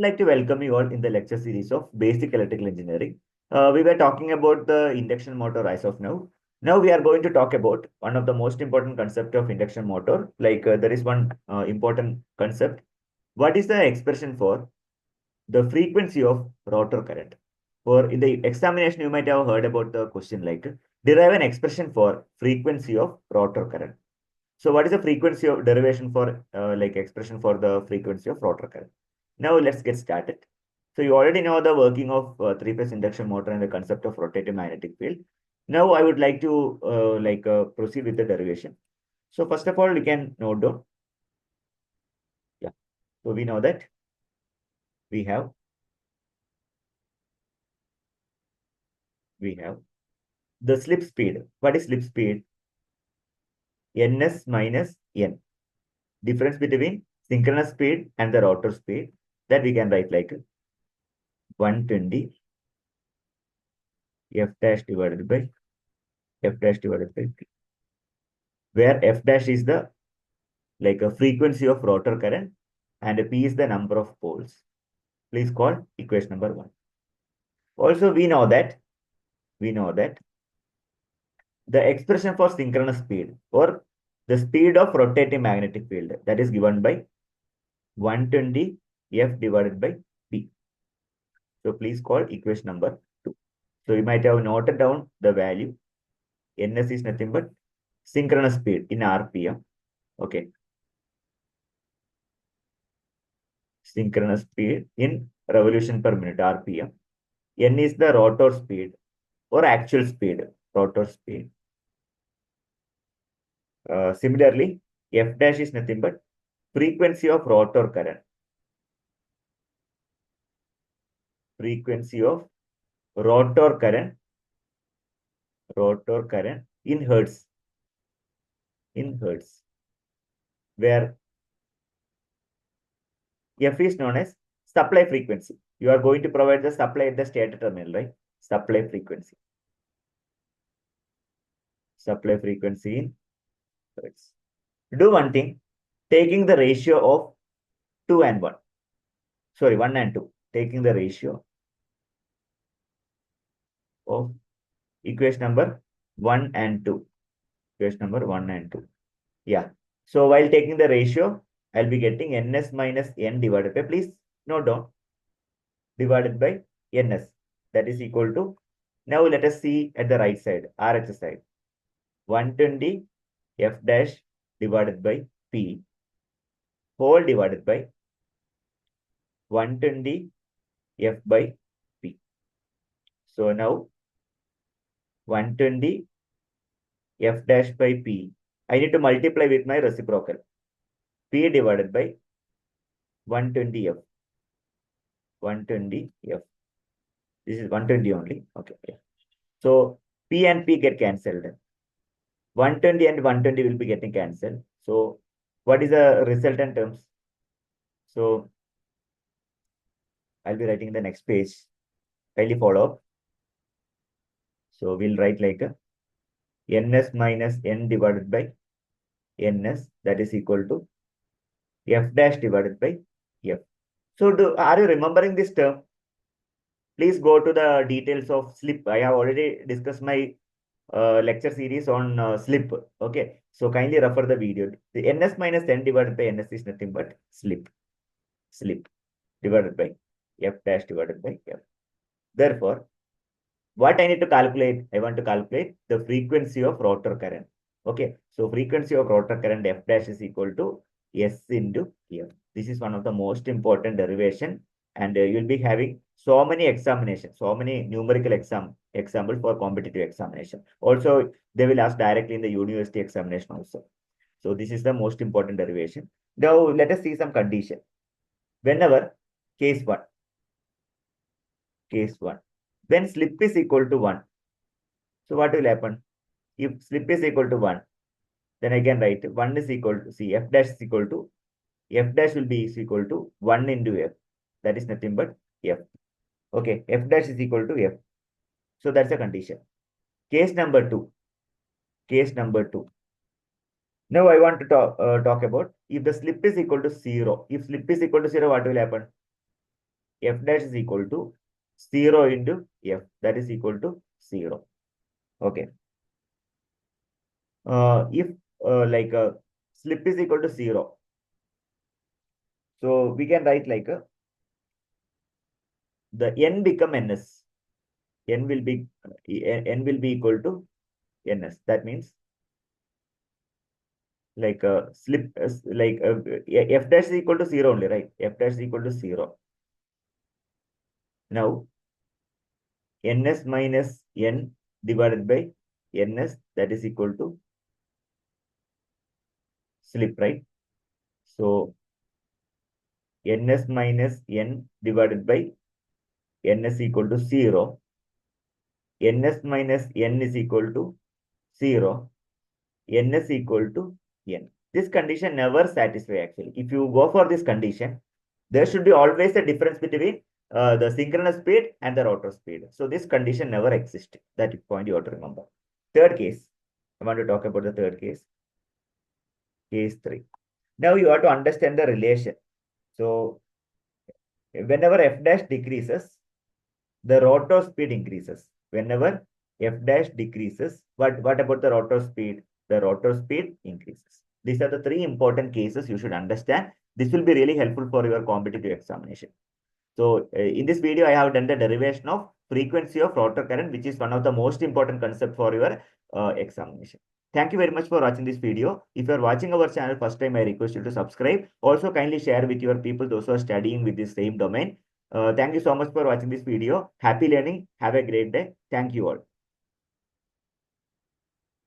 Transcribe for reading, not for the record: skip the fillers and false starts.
like to welcome you all in the lecture series of Basic Electrical Engineering. We were talking about the induction motor as of now. Now we are going to talk about one of the most important concept of induction motor. There is one important concept. What is the expression for the frequency of rotor current? For in the examination, you might have heard about the question like derive an expression for frequency of rotor current. So what is the frequency of derivation for expression for the frequency of rotor current? Now let's get started. So you already know the working of three-phase induction motor and the concept of rotating magnetic field. Now I would like to proceed with the derivation. So first of all, we can note down. Yeah. So we know that we have the slip speed. What is slip speed? Ns minus n. Difference between synchronous speed and the rotor speed, that we can write like 120 f dash divided by p, where f dash is the a frequency of rotor current and p is the number of poles. Please call equation number 1. Also, we know that the expression for synchronous speed or the speed of rotating magnetic field, that is given by 120 f divided by p. So please call equation number 2. So you might have noted down the value. Ns is nothing but synchronous speed in RPM. Okay. Synchronous speed in revolution per minute, RPM. N is the rotor speed or actual speed, rotor speed. Similarly, F dash is nothing but frequency of rotor current. Frequency of rotor current in hertz. Where F is known as supply frequency. You are going to provide the supply at the stator terminal, right? Supply frequency. Supply frequency in hertz. Do one thing, taking the ratio of 2 and 1. Sorry, 1 and 2. Taking the ratio of equation number 1 and 2. Equation number 1 and 2. Yeah. So while taking the ratio, I'll be getting ns minus n divided by, please note down, divided by ns. That is equal to, now let us see at the right side, RHS side. 120 f dash divided by p whole divided by 120 f by p. So now 120 f dash by p, I need to multiply with my reciprocal. P divided by 120 f. 120 f. This is 120 only. Okay. So P and P get cancelled. 120 and 120 will be getting cancelled. So what is the resultant terms? So I'll be writing the next page. Kindly follow up. So we'll write like a ns minus n divided by ns, that is equal to f dash divided by f. So are you remembering this term? Please go to the details of slip. I have already discussed my lecture series on slip. Okay. So kindly refer the video. The ns minus n divided by ns is nothing but slip. Slip divided by f dash divided by f. Therefore, what I need to calculate? I want to calculate the frequency of rotor current. Okay. So frequency of rotor current f dash is equal to S into f. This is one of the most important derivation, and you'll be having so many examinations, so many numerical example for competitive examination. Also, they will ask directly in the university examination also. So this is the most important derivation. Now let us see some condition. Whenever case 1, when slip is equal to 1, so what will happen? If slip is equal to 1, then I can write 1 is equal to, see, f dash is equal to, f dash will be equal to 1 into f. That is nothing but f. Okay, f dash is equal to f. So that's a condition. Case number 2. Now I want to talk about if the slip is equal to 0. If slip is equal to 0, what will happen? f dash is equal to 0 into f, that is equal to 0. Okay. If slip is equal to 0, so we can write like the n become ns. N will be equal to ns. That means like slip f dash is equal to 0 only, right? F dash is equal to 0. Now ns minus n divided by ns, that is equal to slip, right? So ns minus n divided by ns equal to 0. ns minus n is equal to 0. ns equal to n. This condition never satisfies actually. If you go for this condition, there should be always a difference between the synchronous speed and the rotor speed. So this condition never existed. That point you have to remember. Third case, I want to talk about the third case. Case 3. Now you have to understand the relation. So whenever f dash decreases, the rotor speed increases. Whenever f dash decreases, what about the rotor speed? The rotor speed increases. These are the 3 important cases you should understand. This will be really helpful for your competitive examination. So in this video, I have done the derivation of frequency of rotor current, which is one of the most important concept for your examination. Thank you very much for watching this video. If you are watching our channel first time, I request you to subscribe. Also, kindly share with your people, those who are studying with this same domain. Thank you so much for watching this video. Happy learning. Have a great day. Thank you all.